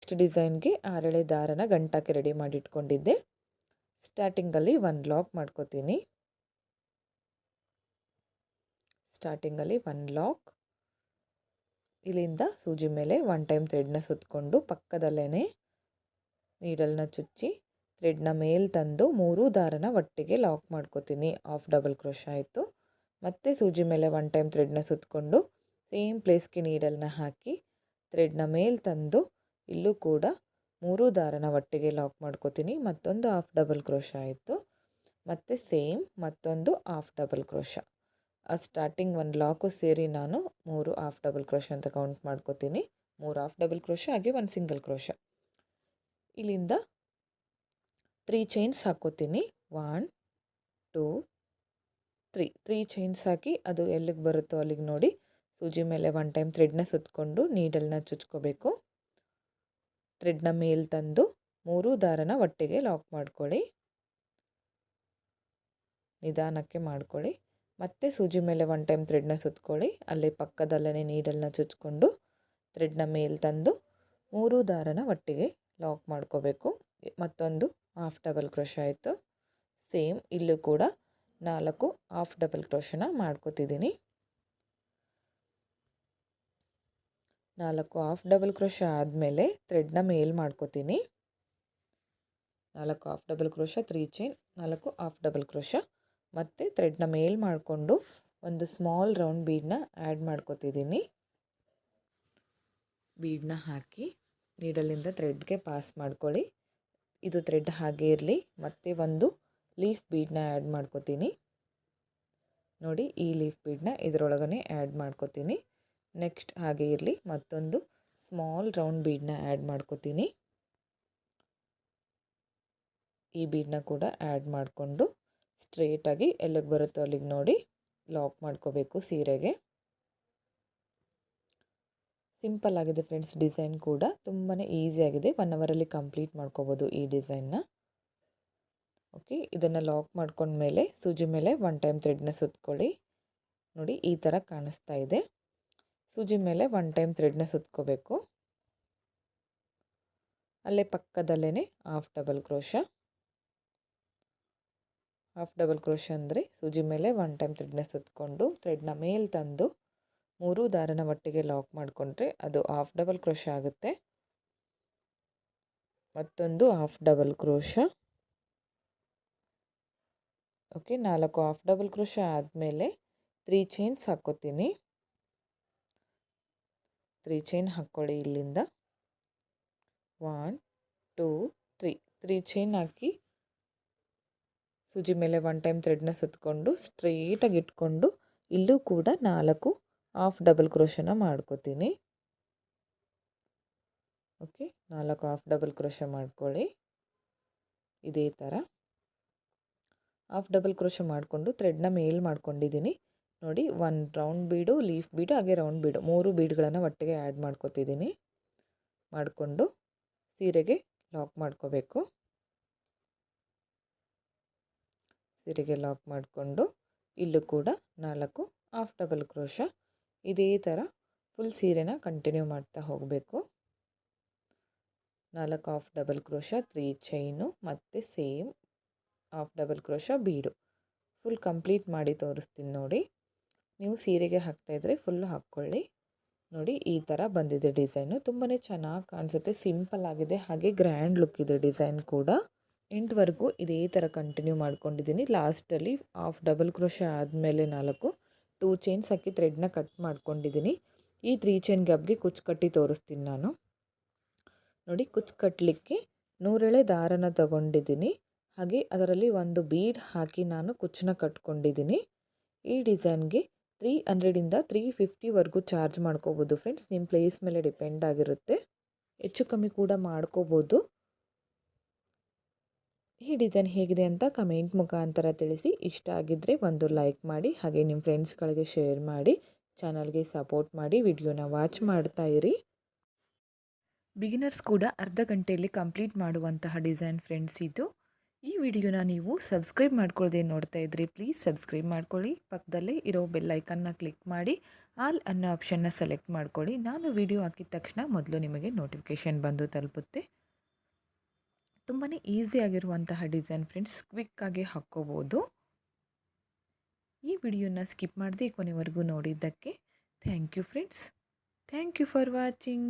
Next ಡಿಸೈನ್ಗೆ 6 ಎಳೆ ದಾರನ ಗಂಟಾಕಿ ready ಮಾಡಿ ಇಟ್ಕೊಂಡಿದ್ದೆ. ಸ್ಟಾರ್ಟಿಂಗಲ್ಲಿ 1 ಲಾಕ್ ಮಾಡ್ಕೋತೀನಿ. ಸ್ಟಾರ್ಟಿಂಗಲ್ಲಿ 1 ಲಾಕ್, ಇಲ್ಲಿಂದ ಸೂಜಿ ಮೇಲೆ 1 ಟೈಮ್ ಥ್ರೆಡ್ನ ಸುತ್ತಕೊಂಡು ಪಕ್ಕದಲ್ಲೇ ನೀಡಲ್ನ ಚುಚ್ಚಿ ಥ್ರೆಡ್ನ ಮೇಲೆ ತಂದು 3 ದಾರನ ಒಟ್ಟಿಗೆ ಲಾಕ್ ಮಾಡ್ಕೋತೀನಿ. ಹಾಫ್ ಡಬಲ್ ಕ್ರೋಶ್ ಆಯಿತು. ಮತ್ತೆ ಸೂಜಿ ಮೇಲೆ 1 ಟೈಮ್ ಥ್ರೆಡ್ನ ಸುತ್ತಕೊಂಡು ಸೇಮ್ ಪ್ಲೇಸ್ಗೆ ನೀಡಲ್ನ ಹಾಕಿ ಥ್ರೆಡ್ನ ಮೇಲೆ ತಂದು ಇಲ್ಲೂ ಕೂಡ 3 ದಾರನ ಒಟ್ಟಿಗೆ ಲಾಕ್ ಮಾಡ್ಕೋತೀನಿ. ಮತ್ತೊಂದು ಹಾಫ್ ಡಬಲ್ ಕ್ರೋಶ ಆಯಿತು. ಮತ್ತು ಸೇಮ್ ಮತ್ತೊಂದು ಹಾಫ್ ಡಬಲ್ ಕ್ರೋಶ. ಆ ಸ್ಟಾರ್ಟಿಂಗ್ 1 ಲಾಕು ಸೇರಿ ನಾನು 3 ಹಾಫ್ ಡಬಲ್ ಕ್ರೋಶ ಅಂತ ಕೌಂಟ್ ಮಾಡ್ಕೋತೀನಿ. 3 ಹಾಫ್ ಡಬಲ್ ಕ್ರೋಶ ಹಾಗೆ 1 ಸಿಂಗಲ್ ಕ್ರೋಶ. ಇಲ್ಲಿಂದ 3 ಚೈನ್ಸ್ ಹಾಕೋತೀನಿ. 1 2 3 ಚೈನ್ಸ್ ಹಾಕಿ ಅದು ಎಲ್ಲಿಗೆ ಬರುತ್ತೋ ಅಲ್ಲಿಗೆ ನೋಡಿ ಸೂಜಿ ಮೇಲೆ 1 ಟೈಮ್ ಥ್ರೆಡ್ನ ಸುತ್ತಕೊಂಡು ನೀಡಲ್ನ ಚುಚ್ಕೋಬೇಕು. ಥ್ರೆಡ್ನ ಮೇಲೆ ತಂದು 3 ದಾರನ ಒಟ್ಟಿಗೆ ಲಾಕ್ ಮಾಡ್ಕೊಳ್ಳಿ. ನಿಧಾನಕ್ಕೆ ಮಾಡ್ಕೊಳ್ಳಿ. ಮತ್ತೆ ಸೂಜಿ ಮೇಲೆ 1 ಟೈಮ್ ಥ್ರೆಡ್ನ ಸುತ್ತಕೊಳ್ಳಿ. ಅಲ್ಲೇ ಪಕ್ಕದಲ್ಲೇ ನೀಡಲ್ನ ಚುಚ್ಕೊಂಡು ಥ್ರೆಡ್ನ ಮೇಲೆ ತಂದು 3 ದಾರನ ಒಟ್ಟಿಗೆ ಲಾಕ್ ಮಾಡ್ಕೋಬೇಕು. ಮತ್ತೊಂದು ಹಾಫ್ ಡಬಲ್ ಕ್ರೋಶ ಆಯಿತು. ಸೇಮ್ ಇಲ್ಲೂ ಕೂಡ 4 ಹಾಫ್ ಡಬಲ್ ಕ್ರೋಶನ ಮಾಡ್ಕೋತಿದ್ದೀನಿ. 4 ಹಾಫ್ ಡಬಲ್ ಕ್ರೋಶ ಆದಮೇಲೆ ಥ್ರೆಡ್ನ ಮೇಲೆ ಮಾಡ್ಕೋತೀನಿ. 4 half double crochet, 3 chain, 4 half double crochet. ಮತ್ತು ಥ್ರೆಡ್ನ ಮೇಲೆ ಮಾಡಿಕೊಂಡು ಒಂದು ಸ್ಮಾಲ್ ರೌಂಡ್ ಬೀಡನ್ನ ಆ್ಯಡ್ ಮಾಡ್ಕೋತಿದ್ದೀನಿ. ಬೀಡನ್ನ ಹಾಕಿ ನೀಡಲಿಂದ ಥ್ರೆಡ್ಗೆ ಪಾಸ್ ಮಾಡ್ಕೊಳ್ಳಿ. ಇದು ಥ್ರೆಡ್ ಹಾಗೆ ಇರಲಿ. ಮತ್ತು ಒಂದು ಲೀಫ್ ಬೀಡನ್ನ ಆ್ಯಡ್ ಮಾಡ್ಕೋತೀನಿ. ನೋಡಿ, ಈ ಲೀಫ್ ಬೀಡನ್ನ ಇದರೊಳಗನೆ ಆ್ಯಡ್ ಮಾಡ್ಕೋತೀನಿ. ನೆಕ್ಸ್ಟ್ ಹಾಗೆ ಇರಲಿ, ಮತ್ತೊಂದು ಸ್ಮಾಲ್ ರೌಂಡ್ ಬೀಡನ್ನ ಆ್ಯಡ್ ಮಾಡ್ಕೋತೀನಿ. ಈ ಬೀಡನ್ನ ಕೂಡ ಆ್ಯಡ್ ಮಾಡಿಕೊಂಡು ಸ್ಟ್ರೇಟಾಗಿ ಎಲ್ಲಿಗೆ ಬರುತ್ತೋ ಅಲ್ಲಿಗೆ ನೋಡಿ ಲಾಕ್ ಮಾಡ್ಕೋಬೇಕು ಸೀರೆಗೆ. ಸಿಂಪಲ್ ಆಗಿದೆ ಫ್ರೆಂಡ್ಸ್. ಡಿಸೈನ್ ಕೂಡ ತುಂಬಾ ಈಸಿಯಾಗಿದೆ. 1 ಅವರಲ್ಲಿ ಕಂಪ್ಲೀಟ್ ಮಾಡ್ಕೋಬೋದು ಈ ಡಿಸೈನ್ನ. ಓಕೆ, ಇದನ್ನು ಲಾಕ್ ಮಾಡ್ಕೊಂಡ್ಮೇಲೆ ಸೂಜಿ ಮೇಲೆ 1 ಟೈಮ್ ಥ್ರೆಡ್ನ ಸುತ್ತಕೊಳ್ಳಿ. ನೋಡಿ, ಈ ಥರ ಕಾಣಿಸ್ತಾ ಇದೆ. ಸೂಜಿ ಮೇಲೆ 1 ಟೈಮ್ ಥ್ರೆಡ್ನ ಸುತ್ತಕೋಬೇಕು. ಅಲ್ಲೇ ಪಕ್ಕದಲ್ಲೇ half double crochet. Half double crochet ಅಂದರೆ ಸೂಜಿ ಮೇಲೆ 1 ಟೈಮ್ ಥ್ರೆಡ್ನ ಸುತ್ತಕೊಂಡು ಥ್ರೆಡ್ನ ಮೇಲೆ ತಂದು 3 ದಾರನ ಒಟ್ಟಿಗೆ ಲಾಕ್ ಮಾಡಿಕೊಂಡ್ರೆ ಅದು ಹಾಫ್ ಡಬಲ್ ಕ್ರೋಶ ಆಗುತ್ತೆ. ಮತ್ತೊಂದು half double crochet. Okay, 4 half double crochet ಆದಮೇಲೆ 3 ಚೈನ್ಸ್ ಹಾಕ್ಕೋತೀನಿ. 3 ಚೈನ್ ಹಾಕ್ಕೊಳ್ಳಿ. ಇಲ್ಲಿಂದ 1 2 3 ಚೈನ್ ಹಾಕಿ ಸೂಜಿ ಮೇಲೆ 1 ಟೈಮ್ ಥ್ರೆಡ್ನ ಸುತ್ತಕೊಂಡು ಸ್ಟ್ರೈಟಾಗಿ ಇಟ್ಕೊಂಡು ಇಲ್ಲೂ ಕೂಡ 4 ಹಾಫ್ ಡಬಲ್ ಕ್ರೋಶನ ಮಾಡ್ಕೋತೀನಿ. ಓಕೆ, 4 ಹಾಫ್ ಡಬಲ್ ಕ್ರೋಶ ಮಾಡ್ಕೊಳ್ಳಿ. ಇದೇ ಥರ ಹಾಫ್ ಡಬಲ್ ಕ್ರೋಶ ಮಾಡಿಕೊಂಡು ಥ್ರೆಡ್ನ ಮೇಲೆ ಮಾಡ್ಕೊಂಡಿದ್ದೀನಿ. ನೋಡಿ, 1 ರೌಂಡ್ ಬೀಡು, ಲೀಫ್ ಬೀಡು ಹಾಗೆ ರೌಂಡ್ ಬೀಡು 3 ಬೀಡ್ಗಳನ್ನು ಒಟ್ಟಿಗೆ ಆ್ಯಡ್ ಮಾಡ್ಕೋತಿದ್ದೀನಿ. ಮಾಡಿಕೊಂಡು ಸೀರೆಗೆ ಲಾಕ್ ಮಾಡ್ಕೋಬೇಕು. ಸೀರೆಗೆ ಲಾಕ್ ಮಾಡಿಕೊಂಡು ಇಲ್ಲೂ ಕೂಡ 4 ಹಾಫ್ ಡಬಲ್ ಕ್ರೋಶ. ಇದೇ ಥರ ಫುಲ್ ಸೀರೆನ ಕಂಟಿನ್ಯೂ ಮಾಡ್ತಾ ಹೋಗಬೇಕು. 4 ಹಾಫ್ ಡಬಲ್ ಕ್ರೋಶ, 3 ಚೈನು ಮತ್ತು ಸೇಮ್ ಹಾಫ್ ಡಬಲ್ ಕ್ರೋಶ ಬೀಡು ಫುಲ್ ಕಂಪ್ಲೀಟ್ ಮಾಡಿ ತೋರಿಸ್ತೀನಿ ನೋಡಿ. ನೀವು ಸೀರೆಗೆ ಹಾಕ್ತಾಯಿದ್ರೆ ಫುಲ್ಲು ಹಾಕ್ಕೊಳ್ಳಿ. ನೋಡಿ, ಈ ಥರ ಬಂದಿದೆ ಡಿಸೈನು. ತುಂಬಾ ಚೆನ್ನಾಗಿ ಕಾಣಿಸುತ್ತೆ. ಸಿಂಪಲ್ ಆಗಿದೆ, ಹಾಗೆ ಗ್ರ್ಯಾಂಡ್ ಲುಕ್ ಇದೆ ಡಿಸೈನ್ ಕೂಡ. ಎಂಡ್ವರೆಗೂ ಇದೇ ಥರ ಕಂಟಿನ್ಯೂ ಮಾಡ್ಕೊಂಡಿದ್ದೀನಿ. ಲಾಸ್ಟಲ್ಲಿ ಹಾಫ್ ಡಬಲ್ ಕ್ರೋಶ ಆದಮೇಲೆ 2 ಚೈನ್ಸ್ ಹಾಕಿ ಥ್ರೆಡ್ನ ಕಟ್ ಮಾಡ್ಕೊಂಡಿದ್ದೀನಿ. ಈ 3 ಚೈನ್ ಗ್ಯಾಪ್ಗೆ ಕುಚ್ಚು ಕಟ್ಟಿ ತೋರಿಸ್ತೀನಿ ನಾನು. ನೋಡಿ, ಕುಚ್ಚು ಕಟ್ಟಲಿಕ್ಕೆ 100 ಎಳೆ ದಾರನ ತಗೊಂಡಿದ್ದೀನಿ. ಹಾಗೆ ಅದರಲ್ಲಿ ಒಂದು ಬೀಡ್ ಹಾಕಿ ನಾನು ಕುಚ್ಚನ್ನ ಕಟ್ಕೊಂಡಿದ್ದೀನಿ. ಈ ಡಿಸೈನ್ಗೆ 300ಇಂದ 350ವರೆಗೂ ಚಾರ್ಜ್ ಮಾಡ್ಕೋಬೋದು ಫ್ರೆಂಡ್ಸ್. ನಿಮ್ಮ ಪ್ಲೇಸ್ ಮೇಲೆ ಡಿಪೆಂಡ್ ಆಗಿರುತ್ತೆ. ಹೆಚ್ಚು ಕಮ್ಮಿ ಕೂಡ ಮಾಡ್ಕೋಬೋದು. ಈ ಡಿಸೈನ್ ಹೇಗಿದೆ ಅಂತ ಕಮೆಂಟ್ ಮುಖಾಂತರ ತಿಳಿಸಿ. ಇಷ್ಟ ಆಗಿದ್ದರೆ ಒಂದು ಲೈಕ್ ಮಾಡಿ, ಹಾಗೆ ನಿಮ್ಮ ಫ್ರೆಂಡ್ಸ್ಗಳಿಗೆ ಶೇರ್ ಮಾಡಿ, ಚಾನಲ್ಗೆ ಸಪೋರ್ಟ್ ಮಾಡಿ, ವಿಡಿಯೋನ ವಾಚ್ ಮಾಡ್ತಾ ಇರಿ. ಬಿಗಿನರ್ಸ್ ಕೂಡ ಅರ್ಧ ಗಂಟೆಯಲ್ಲಿ ಕಂಪ್ಲೀಟ್ ಮಾಡುವಂತಹ ಡಿಸೈನ್ ಫ್ರೆಂಡ್ಸ್ ಇದು. ಈ ವಿಡಿಯೋನ ನೀವು ಸಬ್ಸ್ಕ್ರೈಬ್ ಮಾಡ್ಕೊಳ್ಳದೆ ನೋಡ್ತಾ ಇದ್ರಿ, ಪ್ಲೀಸ್ ಸಬ್ಸ್ಕ್ರೈಬ್ ಮಾಡ್ಕೊಳ್ಳಿ. ಪಕ್ಕದಲ್ಲೇ ಇರೋ ಬೆಲ್ ಐಕನ್ನ ಕ್ಲಿಕ್ ಮಾಡಿ, ಆಲ್ ಅನ್ನೋ ಆಪ್ಷನ್ನ ಸೆಲೆಕ್ಟ್ ಮಾಡ್ಕೊಳ್ಳಿ. ನಾನು ವಿಡಿಯೋ ಹಾಕಿದ ತಕ್ಷಣ ಮೊದಲು ನಿಮಗೆ ನೋಟಿಫಿಕೇಷನ್ ಬಂದು ತಲುಪುತ್ತೆ. ತುಂಬಾ ಈಸಿಯಾಗಿರುವಂತಹ ಡಿಸೈನ್ ಫ್ರೆಂಡ್ಸ್, ಕ್ವಿಕ್ಕಾಗಿ ಹಾಕ್ಕೋಬೋದು. ಈ ವಿಡಿಯೋನ ಸ್ಕಿಪ್ ಮಾಡದೆ ಕೊನೆವರೆಗೂ ನೋಡಿದ್ದಕ್ಕೆ thank you friends. Thank you for watching.